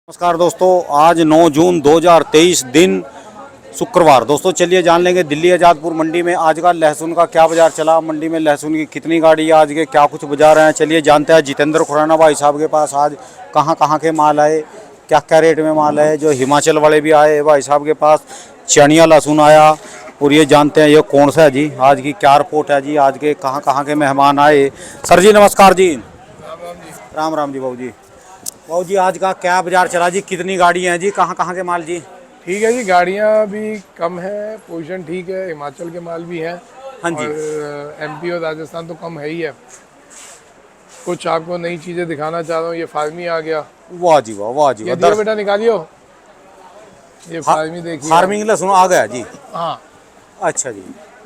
नमस्कार दोस्तों, आज 9 जून 2023 दिन शुक्रवार। दोस्तों चलिए जान लेंगे दिल्ली आज़ादपुर मंडी में आज का लहसुन का क्या बाजार चला, मंडी में लहसुन की कितनी गाड़ी है, आज के क्या कुछ बाजार हैं। चलिए जानते हैं जितेंद्र खुराना भाई साहब के पास आज कहाँ कहाँ के माल आए, क्या क्या रेट में माल है। जो हिमाचल वाले भी आए भाई साहब के पास, चनिया लहसुन आया। और ये जानते हैं ये कौन सा है जी, आज की क्या रिपोर्ट है जी, आज के कहाँ के मेहमान आए। सर जी नमस्कार जी। राम राम जी बाबू जी, आज का क्या बाजार चला जी, कितनी गाड़ी हैं जी, कहाँ के माल जी। ठीक है जी, गाड़ियाँ भी कम है, पोजीशन ठीक है, हिमाचल के माल भी हैं। हाँ जी। और एमपी और राजस्थान तो कम है ही है। कुछ आपको नई चीज़ें दिखाना चाह रहा हूँ। ये फार्मी आ गया। वाह जी वाह, वाह जी ये वाह। दियो बेटा निकालियो। ये फार्मी देखिए, फार्मिंग लहसुन आ गया जी। हाँ। अच्छा जी।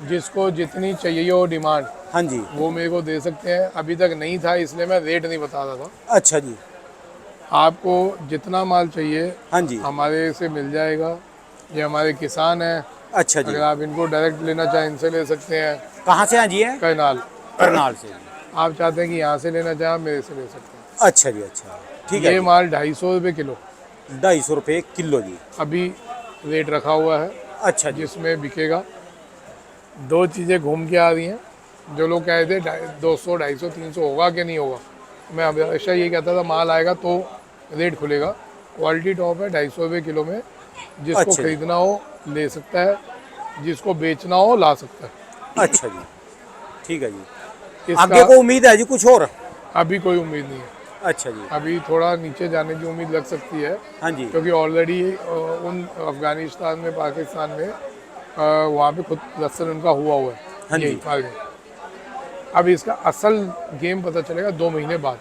जिसको जितनी चाहिए हो डिमांड, हाँ जी। वो मेरे को दे सकते हैं। अभी तक नहीं था इसलिए मैं रेट नहीं बता रहा था। अच्छा जी। आपको जितना माल चाहिए हाँ जी। हमारे से मिल जाएगा। ये हमारे किसान हैं। अच्छा जी। अगर आप इनको डायरेक्ट लेना चाहें इनसे ले सकते हैं। कहाँ से हैं जी ये? करनाल। करनाल से। आप चाहते हैं कि यहाँ से लेना चाहें, आप मेरे से ले सकते हैं। अच्छा जी, अच्छा ठीक है। ये माल 250 रुपये किलो 250 रुपये किलो जी। अभी रेट रखा हुआ है, अच्छा जी। जिसमें बिकेगा। दो चीज़ें घूम के आ रही हैं। जो लोग कह रहे थे 200, 250, 300 होगा कि नहीं होगा, मैं हमेशा ये कहता था माल आएगा तो रेट खुलेगा। क्वालिटी टॉप है। 250 रुपये किलो में जिसको अच्छा जी। खरीदना हो ले सकता है, जिसको बेचना हो ला सकता है। अच्छा जी, ठीक है जी। इसका आगे को उम्मीद है जी कुछ और? अभी कोई उम्मीद नहीं है। अच्छा जी। अभी थोड़ा नीचे जाने की उम्मीद लग सकती है, हाँ जी। क्योंकि ऑलरेडी उन अफगानिस्तान में, पाकिस्तान में वहाँ पे खुद लहसुन उनका हुआ है। हाँ यही जी। फार्मिंग। अब इसका असल गेम पता चलेगा 2 महीने बाद।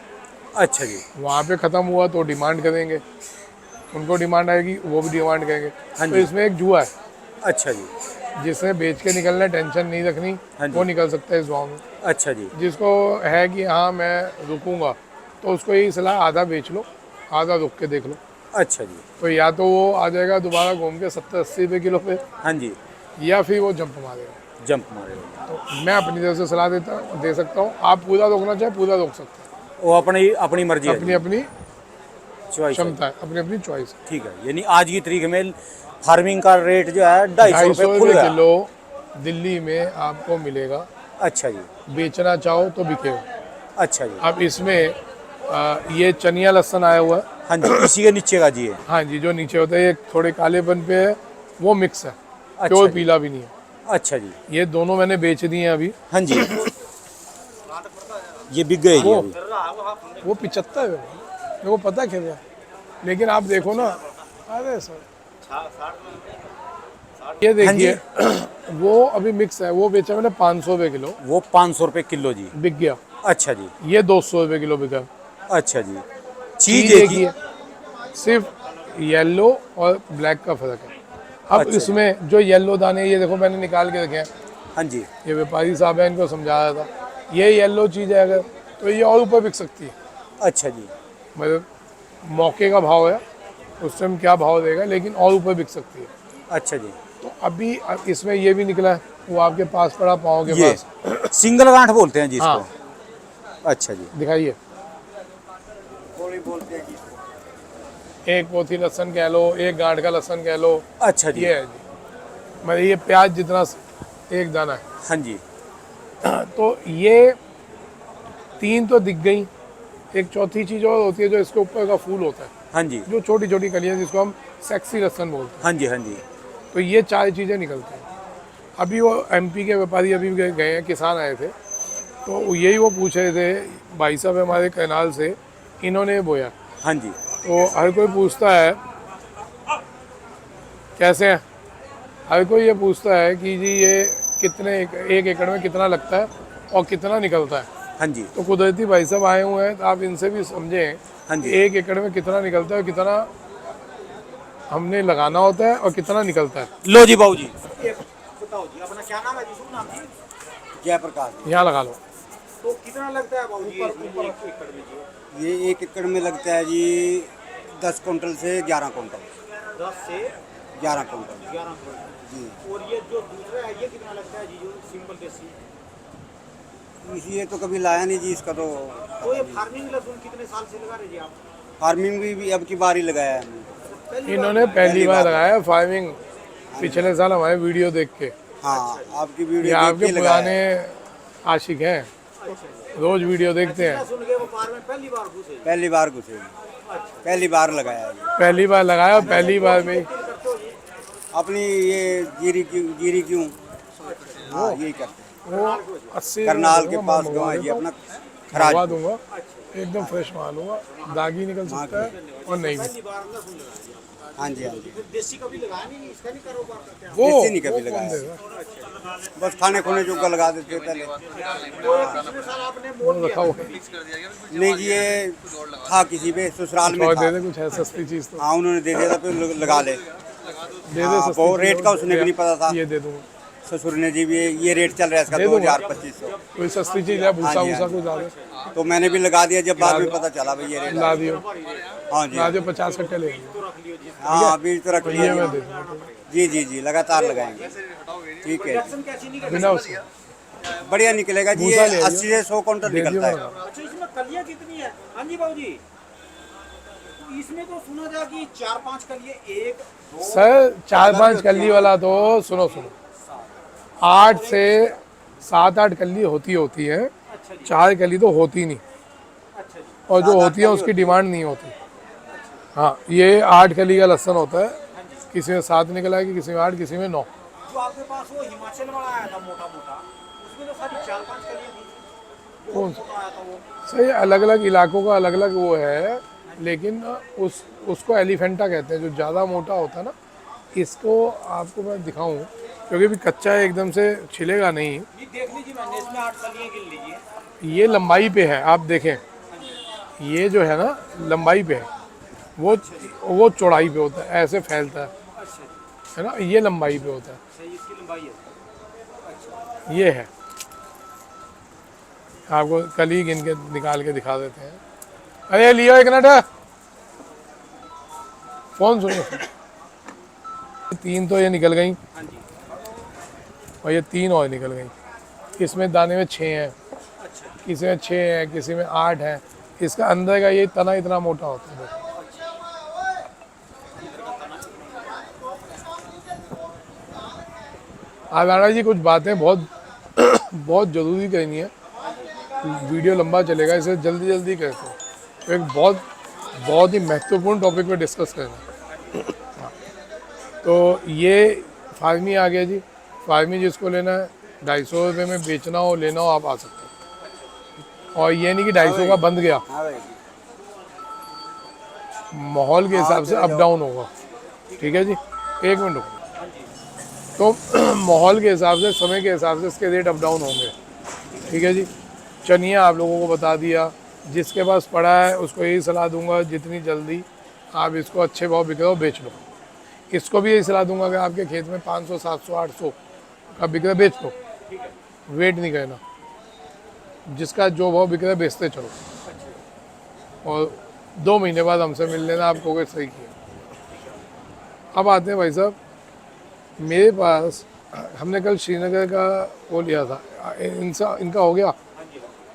अच्छा जी। वहाँ पे ख़त्म हुआ तो डिमांड करेंगे, उनको डिमांड आएगी, वो भी डिमांड करेंगे। हाँ तो जी। इसमें एक जुआ है। अच्छा जी। जिसने बेच के निकलना है, टेंशन नहीं रखनी, हाँ जी। वो निकल सकता है इस भाव में। अच्छा जी। जिसको है कि हाँ मैं रुकूंगा, तो उसको यही सलाह, आधा बेच लो, आधा रुक के देख लो। अच्छा जी। तो या तो वो आ जाएगा दोबारा घूम के 70-80 रुपये किलो पे, हाँ जी। या फिर वो जंप मारेगा। जंप मारेगा। तो मैं अपनी तरफ से सलाह दे सकता हूँ। आप पूरा रोकना चाहे पूरा रोक सकते हैं। वो अपनी अपनी मर्जी है अपनी जी। अपनी चॉइस है। क्षमता है, अपनी अपनी चॉइस। ठीक है, यानी आज की तारीख में फार्मिंग का रेट जो है 250 रुपये 250 खुल रुपये गया। किलो दिल्ली में आपको मिलेगा। अच्छा जी। बेचना चाहो तो बिकेगा। अच्छा जी। अब इसमें ये चनिया लहसुन आया हुआ है। हाँ जी, इसी के नीचे का जी है। हाँ जी, जो नीचे होता है ये थोड़े कालेपन पे है, वो मिक्स है। अच्छा प्योर जी। पीला भी नहीं है। अच्छा जी। ये दोनों मैंने बेच दिए हैं अभी। हाँ जी। ये बिक गए जी वो अभी। वो 75 है। मेरे को पता है क्या, लेकिन आप देखो ना। अरे सर ये देखिए, वो अभी मिक्स है। वो बेचा मैंने 500 रुपये किलो, वो 500 रुपये किलो जी। बिक गया। अच्छा जी। ये 200 रुपये किलो बिका। अच्छा जी। चीज चीज एक एक ही। ही है, सिर्फ येलो और ब्लैक का फर्क है। अब अच्छा इसमें जो येलो दाने, ये देखो मैंने निकाल के रखे हैं। हाँ जी। ये व्यापारी साहब है, इनको समझा रहा था। ये येलो चीज़ है अगर, तो ये और ऊपर बिक सकती है। अच्छा जी। मतलब मौके का भाव है, उस टाइम क्या भाव देगा, लेकिन और ऊपर बिक सकती है। अच्छा जी। तो अभी अब इसमें ये भी निकला है, वो आपके पास पड़ा, पाँव के ये पास। सिंगल गांठ बोलते हैं जी इसको। हाँ। अच्छा जी। दिखाइए। एक पोथी लहसन कह लो, एक गांठ का लहसन कह लो। अच्छा जी। ये है जी, मतलब ये प्याज जितना एक दाना है। हाँ जी। तो ये 3 तो दिख गई। एक चौथी चीज़ और होती है, जो इसके ऊपर का फूल होता है, हाँ जी। जो छोटी छोटी कलियां, जिसको हम सेक्सी लहसन बोलते हैं। हाँ जी। हाँ जी। तो ये 4 चीज़ें निकलती हैं। अभी वो एमपी के व्यापारी अभी गए हैं, किसान आए थे, तो यही वो पूछ रहे थे, भाई साहब हमारे कैनाल से इन्होंने बोया। हाँ जी। तो हर कोई पूछता है कैसे हैं, हर कोई ये पूछता है कि जी ये कितने एक एकड़ में कितना लगता है और कितना निकलता है। हाँ जी। तो कुदरती भाई साहब आए हुए हैं, तो आप इनसे भी समझें हाँ जी। कि 1 एकड़ में कितना निकलता है और कितना हमने लगाना होता है और कितना निकलता है। लो जी बाबू जी, बताओ जी अपना क्या नाम है जी? शुभ नाम जी? जयप्रकाश। यहाँ लगा लो। तो कितना लगता है बाबू जी एक एकड़ में जी? ये 1 एकड़ में लगता है जी 10 कुंटल से 11 कुंटल। 10 से 11 कुंटल 11 कुंटल जी। और ये जो दूसरा है ये कितना लगता है जी, जो सिंपल देसी? ये तो कभी लाया नहीं जी इसका तो। तो ये फार्मिंग लहसुन कितने साल से लगा रहे जी आप? फार्मिंग भी अब की बार ही लगाया है हमने। इन्होंने पहली बार लगाया फार्मिंग, पिछले साल हमारे वीडियो देख के। हाँ, आपकी ये वीडियो देख आपके के लगाया पुराने है। आशिक हैं, रोज वीडियो देखते हैं। पहली बार घुसे, पहली बार लगाया है। पहली बार लगाया और पहली बार में अपनी ये जीरी क्यों, हाँ यही करते हैं। वो 80 करनाल के पास गाँव है जी अपना मंगवा खराज। दूंगा, एकदम फ्रेश माल होगा, दागी निकल सकता है और नहीं भी। हाँ जी, हाँ जी। वो देसी नहीं कभी वो लगाया। कौन देगा? बस खाने खुने जोगा लगा देते हैं पहले। वो रखा हुआ है। नहीं जी, ये था किसी पे ससुराल में और था। दे दे कुछ है सस्ती चीज तो हाँ, उन्होंने दे दिया था, फिर लगा ले। दे दे हाँ, सस्ती वो चीज़ रेट का उसने भी नहीं पता था। ये दे दूंगा, ससुर ने जी भी ये रेट चल रहा है इसका दे दूंगा। 2200। कोई सस्ती चीज है, भूसा हाँ जी, भूसा हाँ जी। कुछ ज्यादा तो मैंने भी लगा दिया, जब बाद में पता चला भाई ये रेट ला दियो, हाँ जी, ला दियो 50 कट्टे ले हाँ अभी तो रख ये लिया मैं जी। दे दूंगा जी जी जी, लगातार लगाएंगे। ठीक है जी। बिना उसके। बढ़िया निकलेगा जी, भूसा ये ले आइयो। 80 से 100 क्विंटल दे दियो निकलता है। मैं। अच्छा, इसमें कलियां कितनी है? हाँ जी बाबूजी, इसमें तो सुना जा कि 4-5 कलियां, 1 2 सर 4-5 कल्ली वाला तो सुनो 8 से 7-8 कल्ली होती है, 4 कली तो होती नहीं, अच्छा जी, और जो होती है उसकी डिमांड नहीं होती। हाँ, ये 8 कली का लहसुन होता है, किसी में 7 निकल आएगी, किसी में 8, किसी में 9। जो आपके पास वो हिमाचल वाला आया था मोटा मोटा, उसमें तो सारी 4-5 कलियां थी। कौन बहुत मोटा आया था वो। सही, अलग अलग इलाकों का अलग अलग वो है, लेकिन उसको एलिफेंटा कहते हैं, जो ज़्यादा मोटा होता है ना। इसको आपको मैं दिखाऊं, क्योंकि अभी कच्चा है, एकदम से छिलेगा नहीं। ये देख लीजिए, मैंने इसमें 8 कलियां गिन लीजिए। ये लंबाई पे है, आप देखें, ये जो है ना लंबाई पे है, वो चौड़ाई पे होता है, ऐसे फैलता है अच्छा जी, है ना, ये लंबाई पे होता है, सही, इसकी लंबाई है। अच्छा, ये है। आपको कल ही गिन के निकाल के दिखा देते हैं। अरे लियो एक मिनट, फोन सुनो। 3 तो ये निकल गई, हाँ जी, और ये 3 और निकल गई। इसमें दाने में 6 हैं, अच्छा, किसी में 6 है, किसी में 8 है। इसका अंदर का ये तना इतना मोटा होता है। राणा जी, कुछ बातें बहुत बहुत ज़रूरी करनी है, वीडियो लंबा चलेगा, इसे जल्दी जल्दी करते हैं। तो एक बहुत ही महत्वपूर्ण टॉपिक पे डिस्कस करना है। हाँ। तो ये फार्मी आ गया जी। फार्मी जिसको लेना है 250 रुपये में बेचना हो, लेना हो, आप आ सकते हो। और ये नहीं कि 250 का बंद गया, हाँ भाई, माहौल के हिसाब से अप डाउन होगा। ठीक है जी, 1 मिनट रुको। तो माहौल के हिसाब से, समय के हिसाब से इसके रेट अप डाउन होंगे। ठीक है जी। चनिया आप लोगों को बता दिया, जिसके पास पड़ा है उसको यही सलाह दूंगा, जितनी जल्दी आप इसको अच्छे भाव बिक रहे हो बेच लो। इसको भी यही सलाह दूंगा कि आपके खेत में 500, 700, 800 का बिक रहा है, बेच लो, वेट नहीं करना। जिसका जो भाव बिक रहा है बेचते चलो, और 2 महीने बाद हमसे मिल लेना, आप कहोगे सही किया। अब आते हैं भाई साहब, मेरे पास हमने कल श्रीनगर का वो लिया था, इनका हो गया।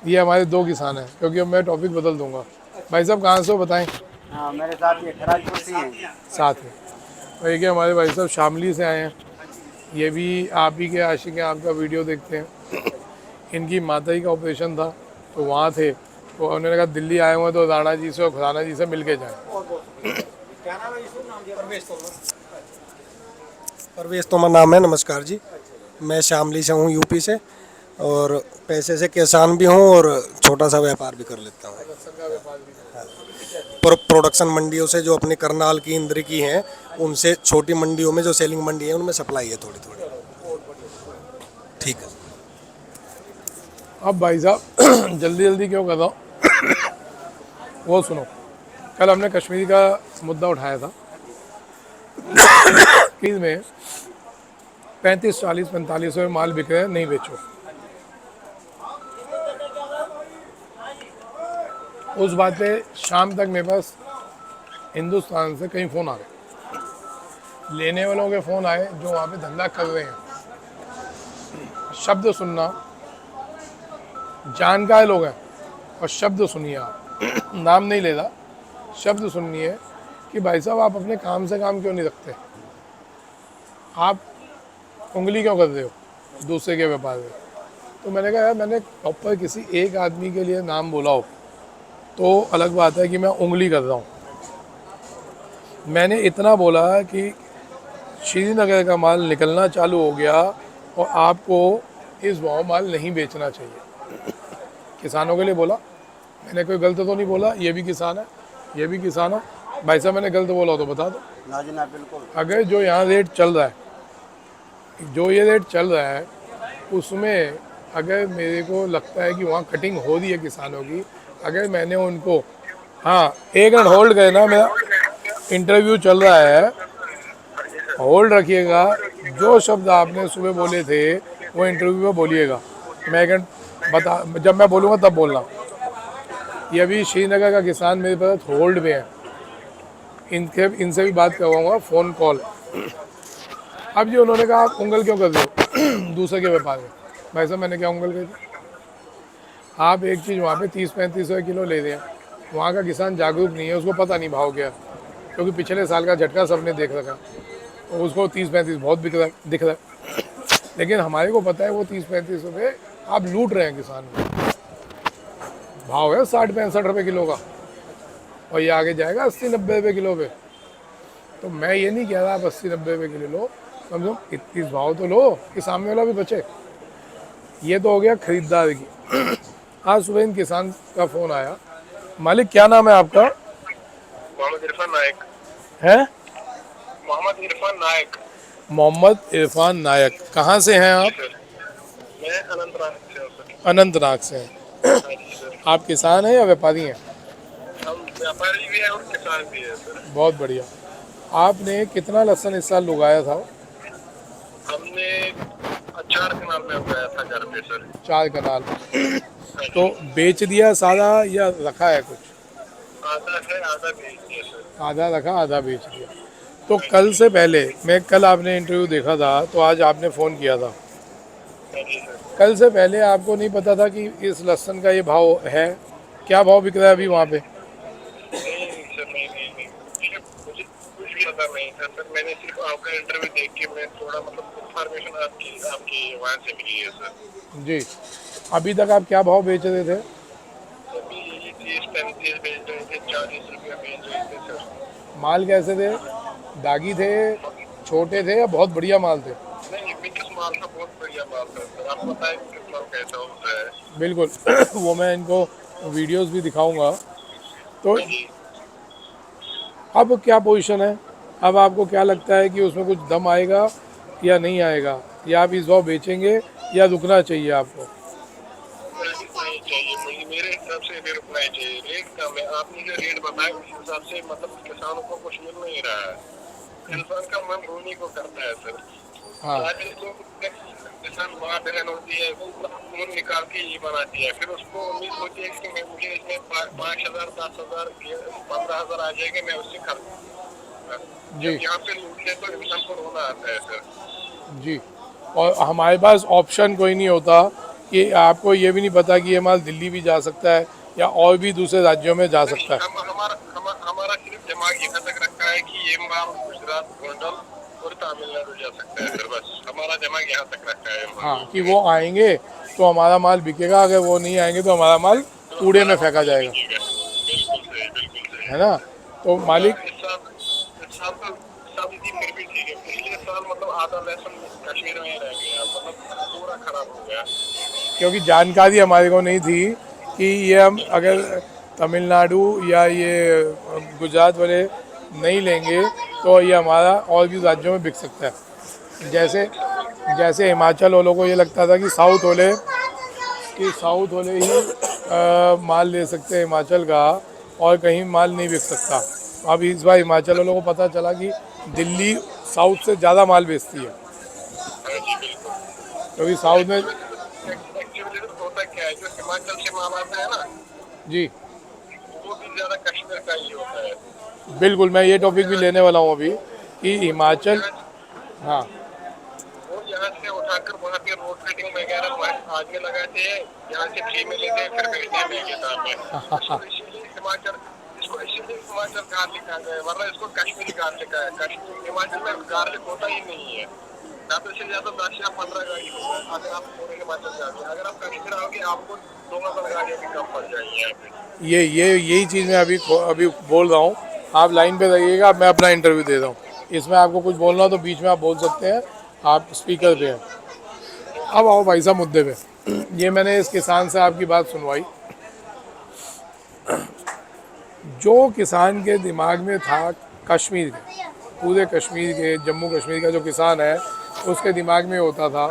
ये हमारे 2 किसान हैं, क्योंकि अब मैं टॉपिक बदल दूंगा। भाई साहब कहाँ से हो बताएं? हाँ मेरे साथ ये खराजपुर से हैं। साथ में और एक हमारे भाई साहब शामली से आए हैं, ये भी आप ही के आशिक हैं, आपका वीडियो देखते हैं। इनकी माता का ऑपरेशन था, तो वहाँ थे, तो उन्होंने कहा दिल्ली आए हुए हैं तो राणा जी से और खुराना जी से मिल के जाएँ। क्या नाम है इसका? नाम दिया परवेश तोमर। परवेश तोमर नाम है। नमस्कार जी, मैं शामली से हूँ, यूपी से, और पैसे से किसान भी हूँ और छोटा सा व्यापार भी कर लेता हूँ। प्रोडक्शन मंडियों से, जो अपने करनाल की, इंद्र की हैं, उनसे छोटी मंडियों में जो सेलिंग मंडी है उनमें सप्लाई है थोड़ी थोड़ी। ठीक है। अब भाई साहब जल्दी जल्दी क्यों कर रहा हूँ वो सुनो। कल हमने कश्मीर का मुद्दा उठाया था। कश्मीर में 35, 40, 45 में माल बिक रहे हैं, नहीं बेचो। उस बात पे शाम तक मेरे पास हिंदुस्तान से कई फ़ोन आ गए, लेने वालों के फ़ोन आए जो वहाँ पे धंधा कर रहे हैं। शब्द सुनना, जानकार लोग हैं, और शब्द सुनिए आप। नाम नहीं लेता, शब्द सुननी है कि भाई साहब आप अपने काम से काम क्यों नहीं रखते, आप उंगली क्यों कर रहे हो दूसरे के व्यापार में। तो मैंने कहा यार मैंने प्रॉपर किसी एक आदमी के लिए नाम बोला हो तो अलग बात है कि मैं उंगली कर रहा हूँ। मैंने इतना बोला कि श्रीनगर का माल निकलना चालू हो गया और आपको इस भाव माल नहीं बेचना चाहिए। किसानों के लिए बोला, मैंने कोई गलत तो नहीं बोला, ये भी किसान है, ये भी किसान है। भाई साहब मैंने गलत बोला हो तो बता दो। ना जी ना, बिल्कुल। अगर जो यहाँ रेट चल रहा है, जो ये रेट चल रहा है, उसमें अगर मेरे को लगता है कि वहाँ कटिंग हो रही है किसानों की, अगर मैंने उनको, हाँ एक मिनट होल्ड करे ना, मेरा इंटरव्यू चल रहा है, होल्ड रखिएगा। जो शब्द आपने सुबह बोले थे वो इंटरव्यू में बोलिएगा। मैं एक मिनट बता, जब मैं बोलूँगा तब बोलना। ये अभी श्रीनगर का किसान मेरे पास होल्ड में है, इनसे भी बात करवाऊँगा फ़ोन कॉल। अब जी उन्होंने कहा आप उंगल क्यों कर रहे हो दूसरे के व्यापार में। भाई साहब मैंने क्या उंगल कर दी? आप एक चीज़ वहाँ पे 30-35 रुपये किलो ले रहे हैं, वहाँ का किसान जागरूक नहीं है, उसको पता नहीं भाव क्या, क्योंकि पिछले साल का झटका सबने देख रखा, तो उसको 30-35 बहुत दिख रहा है। लेकिन हमारे को पता है वो 30-35 रुपये आप लूट रहे हैं किसान को। भाव है 60-65 रुपये किलो का, और ये आगे जाएगा 80-90 रुपये किलो पे। तो मैं ये नहीं कह रहा आप 80-90 रुपये किलो लो, कम से कम 31 भाव तो लो कि सामने वाला भी बचे। ये तो हो गया खरीदार की। आज सुबह इन किसान का फ़ोन आया, मालिक क्या नाम है आपका? मोहम्मद इरफान नायक है मोहम्मद इरफान नायक। मोहम्मद इरफान नायक। कहाँ से हैं आप? मैं अनंतनाग से हूँ सर। अनंतनाग से हैं। हाँ जी सर। आप किसान हैं या व्यापारी हैं? हम व्यापारी भी हैं और किसान भी हैं सर। बहुत बढ़िया। आपने कितना लहसुन इस साल उगाया था? हमने 4 कनाल में उगाया था घर पे सर। 4 कनाल। तो बेच दिया सारा या रखा है कुछ? आधा है, आधा बेच दिया सर। आधा रखा, आधा बेच दिया। तो कल से पहले, मैं कल आपने इंटरव्यू देखा था तो आज आपने फ़ोन किया था, हाँ जी सर। कल से पहले आपको नहीं पता था कि इस लहसुन का ये भाव है? क्या भाव बिक रहा है अभी वहाँ पे? नहीं सर, नहीं मुझे कुछ भी पता नहीं था सर। मैंने सिर्फ आपका इंटरव्यू देख के मैं थोड़ा मतलब इंफॉर्मेशन आपकी वहाँ से मिली है सर। जी। अभी तक आप क्या भाव बेच रहे थे? अभी यही 30-35 बेच रहे थे, 40 रुपये बेच रहे थे सर। माल कैसे थे? दागी थे, छोटे थे या बहुत बढ़िया माल थे? नहीं, मिक्स माल था, बहुत बढ़िया माल था सर। आप बताएं मिक्स माल कैसा होता है? बिल्कुल। वो मैं इनको वीडियोस भी दिखाऊंगा। तो अब क्या पोजीशन है? अब आपको क्या लगता है कि उसमें कुछ दम आएगा या नहीं आएगा, या आप इस भाव बेचेंगे या रुकना चाहिए आपको? नहीं चाहिए, मुझे मेरे हिसाब से रेट रुकना ही चाहिए। रेट कम है, आपने जो रेट बताया उस हिसाब से मतलब किसानों को कुछ मिल नहीं रहा है। इंसान का मन रोने को करता है सर। हाँ। आज लोग किसान माँ बहन होती है, वो खून निकाल के ये बनाती है, फिर उसको उम्मीद होती है कि मैं मुझे इसमें 5,000, 10,000, 15,000 आ जाएगा, मैं उससे खरीद। जी यहाँ पे लूटने तो इंसान को रोना आता है सर। जी। और हमारे पास ऑप्शन कोई नहीं होता कि आपको ये भी नहीं पता कि ये माल दिल्ली भी जा सकता है या और भी दूसरे राज्यों में जा सकता है। हमारा सिर्फ दिमाग यहाँ तक रखा है कि ये माल गुजरात, गोंडल और तमिलनाडु जा सकता है सर, बस हमारा दिमाग यहाँ तक रखा है। हाँ, कि वो आएंगे तो हमारा माल बिकेगा, अगर वो नहीं आएंगे तो हमारा माल कूड़े में फेंका जाएगा, बिल्कुल सही, बिल्कुल सही। है ना? तो मालिक इस साल तो सब्जी फिर भी ठीक है। पिछले साल मतलब आधा लहसुन कश्मीर में रह गया, मतलब पूरा खराब हो गया। क्योंकि जानकारी हमारे को नहीं थी कि ये हम अगर तमिलनाडु या ये गुजरात वाले नहीं लेंगे तो ये हमारा और भी राज्यों में बिक सकता है। जैसे हिमाचल वालों को ये लगता था कि साउथ वाले ही माल ले सकते हैं हिमाचल का, और कहीं माल नहीं बिक सकता। अब इस बार हिमाचल वालों को पता चला कि दिल्ली साउथ से ज़्यादा माल बेचती है, हाँ जी बिल्कुल। क्योंकि साउथ में एक्चुअली होता क्या है, जो हिमाचल से माल आता है ना, जी वो भी ज्यादा कश्मीर का ही होता है। बिल्कुल, मैं ये टॉपिक भी लेने वाला हूँ अभी कि हिमाचल, हाँ वो यहाँ से उठाकर वहाँ पे रोड कटिंग वगैरह आदमी लगाते हैं, यहाँ से फ्री में लेते हैं, फिर बेचते हैं महंगे दाम में। इसलिए हिमाचल इसको इसीलिए हिमाचल गार्लिक आ गए, वरना इसको कश्मीरी गार्लिक है। कश्मीर हिमाचल में गार्लिक होता ही नहीं है। ज्यादा से ज्यादा 10 या 15 गाड़ी होगा अगर आप पूरे हिमाचल जाओगे। अगर आप कश्मीर आओगे आपको 2000 गाड़ियाँ भी कम पड़ जाएंगी यहाँ पे। यही चीज़ मैं अभी बोल रहा हूँ। आप लाइन पे रहिएगा, मैं अपना इंटरव्यू दे रहा हूँ। इसमें आपको कुछ बोलना हो तो बीच में आप बोल सकते हैं, आप स्पीकर पे हैं। अब आओ भाई साहब मुद्दे पे। ये मैंने इस किसान से आपकी बात सुनवाई। जो किसान के दिमाग में था कश्मीर के, पूरे कश्मीर के, जम्मू कश्मीर का जो किसान है उसके दिमाग में होता था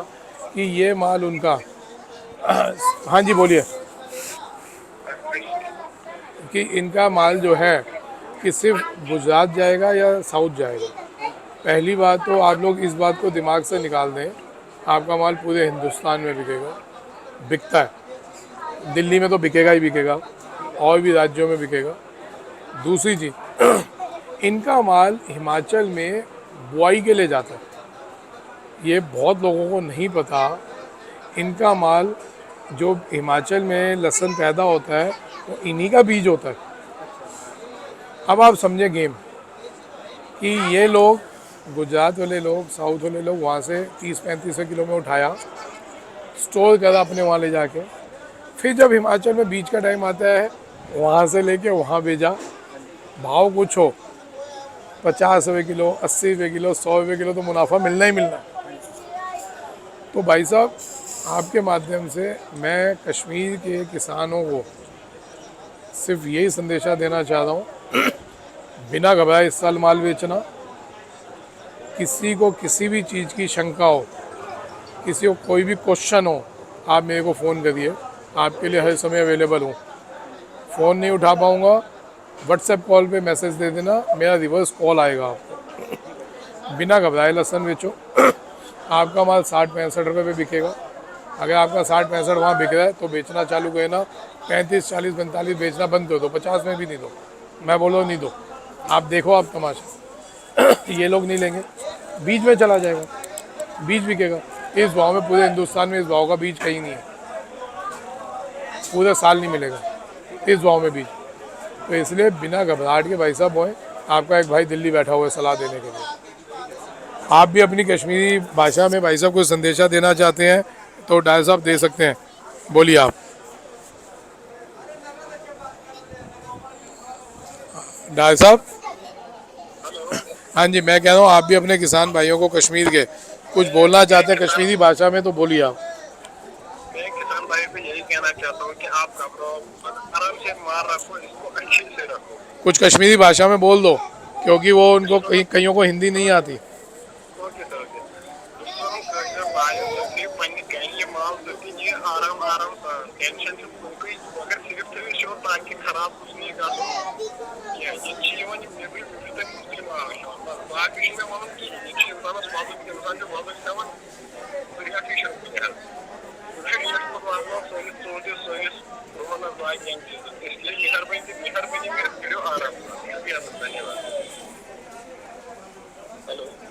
कि ये माल उनका हाँ जी बोलिए, कि इनका माल जो है कि सिर्फ गुजरात जाएगा या साउथ जाएगा। पहली बात तो आप लोग इस बात को दिमाग से निकाल दें, आपका माल पूरे हिंदुस्तान में बिकेगा, बिकता है। दिल्ली में तो बिकेगा ही बिकेगा, और भी राज्यों में बिकेगा। दूसरी चीज़, इनका माल हिमाचल में बुआई के लिए जाता है। ये बहुत लोगों को नहीं पता। इनका माल जो हिमाचल में लहसुन पैदा होता है वो इन्हीं का बीज होता है। अब आप समझे गेम कि ये लोग, गुजरात वाले लोग, साउथ वाले लोग वहाँ से 30-35 किलो में उठाया, स्टोर करा अपने वहाँ ले जाके, फिर जब हिमाचल में बीज का टाइम आता है वहाँ से लेके वहाँ भेजा। भाव कुछ हो, 50 रुपये किलो, 80 रुपये किलो, 100 रुपये किलो, तो मुनाफा मिलना ही मिलना है। तो भाई साहब, आपके माध्यम से मैं कश्मीर के किसानों को सिर्फ यही संदेशा देना चाह रहा हूँ, बिना घबराए इस साल माल बेचना। किसी को किसी भी चीज़ की शंका हो, किसी को कोई भी क्वेश्चन हो, आप मेरे को फ़ोन करिए, आपके लिए हर समय अवेलेबल हूँ। फ़ोन नहीं उठा पाऊँगा, व्हाट्सएप कॉल पे मैसेज दे देना, मेरा रिवर्स कॉल आएगा आपको। बिना घबराए लहसुन बेचो। आपका माल 60-65 रुपये पे बिकेगा। अगर आपका 60-65 वहाँ बिक रहा है तो बेचना चालू करें ना। 35, 40, 45 बेचना बंद कर दो, 50 में भी नहीं दो। मैं बोलो नहीं दो, आप देखो, आप तमाशा। ये लोग नहीं लेंगे, बीज में चला जाएगा, बीज बिकेगा। इस भाव में पूरे हिंदुस्तान में इस भाव का बीज कहीं नहीं है, पूरे साल नहीं मिलेगा इस भाव में बीज। तो इसलिए बिना घबराहट के भाई साहब होए। आपका एक भाई दिल्ली बैठा हुआ है सलाह देने के लिए। आप भी अपनी कश्मीरी भाषा में भाई साहब को संदेशा देना चाहते हैं तो डायल साहब दे सकते हैं, बोलिए आप। डायल साहब, हाँ जी, मैं कह रहा हूँ आप भी अपने किसान भाइयों को कश्मीर के कुछ बोलना चाहते हैं कश्मीरी भाषा में, तो बोलिए आप। मैं किसान भाई को यही कहना चाहता हूँ कि आप घबराओ, आराम से मार रखो, इसको अच्छे से रखो। कुछ कश्मीरी भाषा में बोल दो, क्योंकि वो उनको कईयों को हिंदी नहीं आती। ओके सर, माल आराम आराम टेंशन अगर सिर्फ शो ताकि खराब कुछ नहीं कर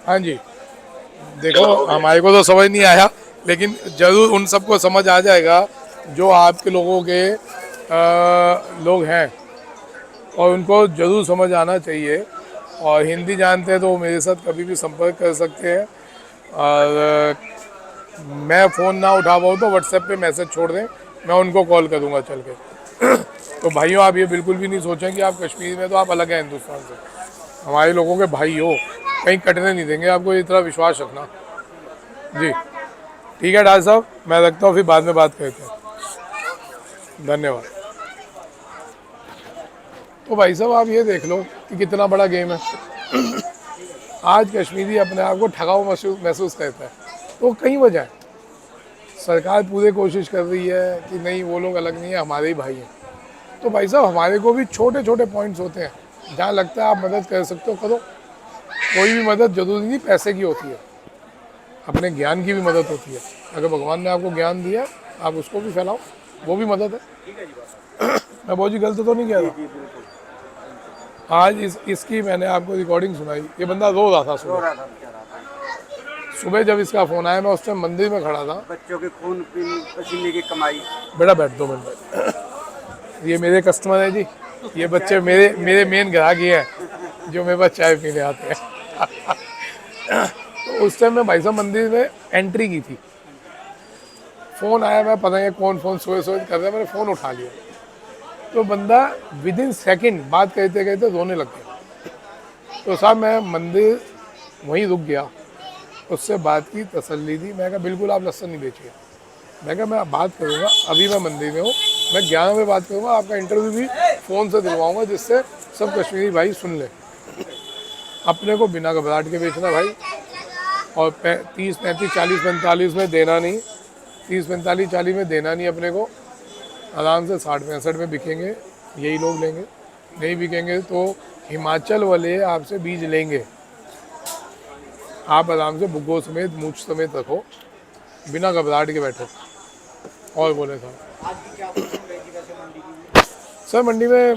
हाँ जी, देखो हमारे को तो समझ नहीं आया, लेकिन ज़रूर उन सबको समझ आ जाएगा जो आपके लोगों के लोग हैं, और उनको ज़रूर समझ आना चाहिए। और हिंदी जानते हैं तो वो मेरे साथ कभी भी संपर्क कर सकते हैं। और मैं फ़ोन ना उठा पाऊँ तो व्हाट्सएप पे मैसेज छोड़ दें, मैं उनको कॉल करूँगा चल के। तो भाइयों, आप ये बिल्कुल भी नहीं सोचें कि आप कश्मीर में तो आप अलग हैं हिंदुस्तान से। हमारे लोगों के भाई हो, कहीं कटने नहीं देंगे आपको, इतना विश्वास रखना जी। ठीक है डॉक्टर साहब, मैं रखता हूँ, फिर बाद में बात करते हैं। धन्यवाद। तो भाई साहब, आप ये देख लो कि कितना बड़ा गेम है। आज कश्मीरी अपने आप को ठगाऊ महसूस करता है, तो कई वजह है। सरकार पूरी कोशिश कर रही है कि नहीं, वो लोग अलग नहीं है, हमारे ही भाई हैं। तो भाई साहब, हमारे को भी छोटे छोटे पॉइंट्स होते हैं जहाँ लगता है आप मदद कर सकते हो, करो। कोई भी मदद जरूरी नहीं पैसे की होती है, अपने ज्ञान की भी मदद होती है। अगर भगवान ने आपको ज्ञान दिया, आप उसको भी फैलाओ, वो भी मदद है। मैं बहुत जी गलत तो नहीं कह रहा। आज इसकी मैंने आपको रिकॉर्डिंग सुनाई, ये बंदा रो रहा था सुबह जब इसका फ़ोन आया। मैं उस टाइम मंदिर में खड़ा था। बच्चों के खून पसीने की कमाई। बेटा बैठ, 2 मिनट। ये मेरे कस्टमर है जी, ये बच्चे मेरे मेन ग्राहक ही हैं जो मेरे पास चाय पीने आते हैं। तो उस टाइम मैं भाई साहब मंदिर में एंट्री की थी, फ़ोन आया, मैं पता नहीं कौन फ़ोन सोए कर रहा है, मैंने फ़ोन उठा लिया, तो बंदा विद इन सेकेंड बात कहते कहते रोने लग गया। तो साहब मैं मंदिर वहीं रुक गया, उससे बात की, तसल्ली दी। मैं कहा बिल्कुल आप लहसुन नहीं बेचिए। मैं कहा मैं बात करूँगा, अभी मैं मंदिर में हूँ, मैं 11 बजे बात करूँगा, आपका इंटरव्यू भी फ़ोन से दिलवाऊँगा जिससे सब कश्मीरी भाई सुन ले। अपने को बिना घबराहट के बेचना भाई, और 30, 35, 40, 45 में देना नहीं, 30, 45, 40 में देना नहीं अपने को, आराम से 60, 65 में बिकेंगे, यही लोग लेंगे। नहीं बिकेंगे तो हिमाचल वाले आपसे बीज लेंगे, आप आराम से बुग्गो समेत मूछ समेत रखो, बिना घबराहट के बैठो। और बोले साहब आज की क्या पोजीशन रहेगी वैसे मंडी की? सर मंडी में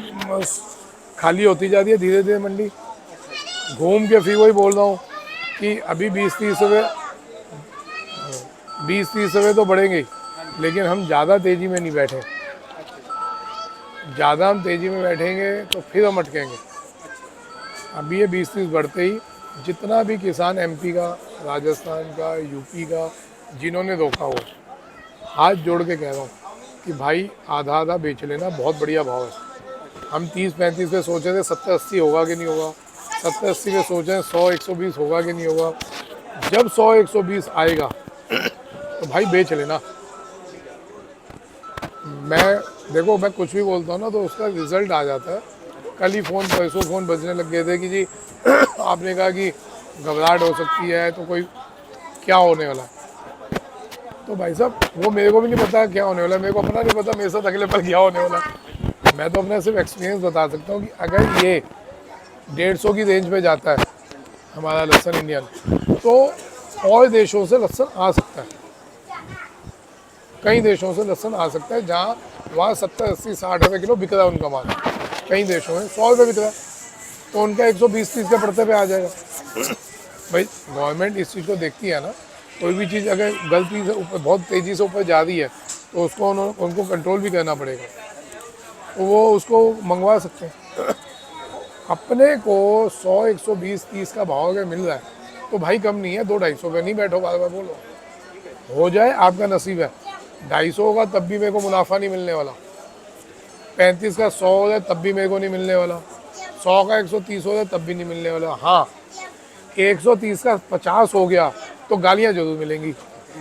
खाली होती जा रही है धीरे धीरे मंडी, घूम के फिर वही बोल रहा हूँ कि अभी 20-30 रुपये तो बढ़ेंगे ही, लेकिन हम ज़्यादा तेज़ी में नहीं बैठे। ज़्यादा हम तेज़ी में बैठेंगे तो फिर हम अटकेंगे। अभी ये 20-30 बढ़ते ही जितना भी किसान एमपी का, राजस्थान का, यूपी का जिन्होंने रोका हो, हाथ जोड़ के कह रहा हूँ कि भाई आधा आधा बेच लेना, बहुत बढ़िया भाव है। हम 30-35 पे सोचे थे 70-80 होगा कि नहीं होगा, 70-80 पे सोचे 100-120 होगा कि नहीं होगा। जब 100-120 आएगा तो भाई बेच लेना। देखो मैं कुछ भी बोलता हूँ ना तो उसका रिजल्ट आ जाता है। कल ही फ़ोन बजने लग गए थे कि जी आपने कहा कि घबराहट हो सकती है, तो कोई क्या होने वाला है। तो भाई साहब वो मेरे को भी नहीं पता क्या होने वाला है, मेरे को अपना नहीं पता मेरे साथ अगले पल क्या होने वाला है। मैं तो अपना सिर्फ एक्सपीरियंस बता सकता हूँ कि अगर ये 150 की रेंज पे जाता है हमारा लहसुन इंडियन, तो और देशों से लहसुन आ सकता है, कई देशों से लहसुन आ सकता है, जहाँ वहाँ 70-80-60 रुपये किलो बिक रहा है उनका माल, कई देशों में 100 रुपये बिक रहा है, तो उनका 120-30 के पड़ते पे आ जाएगा। भाई गवर्नमेंट इस चीज़ को देखती है ना, कोई भी चीज़ अगर गलती से ऊपर बहुत तेज़ी से ऊपर जा रही है तो उसको उनको कंट्रोल भी करना पड़ेगा, तो वो उसको मंगवा सकते हैं। अपने को 100-120-30 का भाव अगर मिल रहा है तो भाई कम नहीं है, 200-250 पे नहीं बैठो, बार बार बोलो, हो जाए आपका नसीब है। 250 होगा तब भी मेरे को मुनाफा नहीं मिलने वाला, 35 का 100 हो जाए तब भी मेरे को नहीं मिलने वाला, 100 का 130 हो जाए तब भी नहीं मिलने वाला। हाँ 130 का 50 हो गया तो गालियाँ जरूर मिलेंगी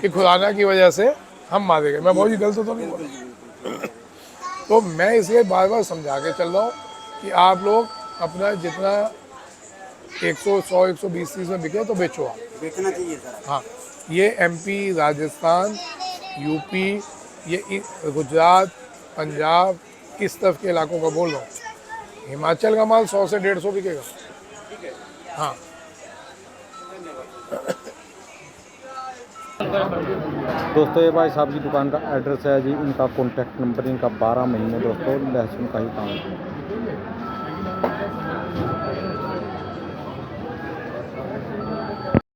कि खुराना की वजह से हम मारे गए। मैं बहुत ही गलत तो नहीं बोला। तो मैं इसलिए बार बार समझा के चल रहा हूँ कि आप लोग अपना जितना 100, 100, 120-30 में बिके तो बेचो आप, बेचना चाहिए सर। हाँ ये एमपी, राजस्थान, यूपी, ये गुजरात, पंजाब, इस तरफ के इलाकों का बोल रहा हूँ। हिमाचल का माल 100 से 150 बिकेगा। हाँ दोस्तों ये भाई साहब की दुकान का एड्रेस है जी, इनका कॉन्टैक्ट नंबर, इनका 12 महीने दोस्तों लहसुन का ही काम है।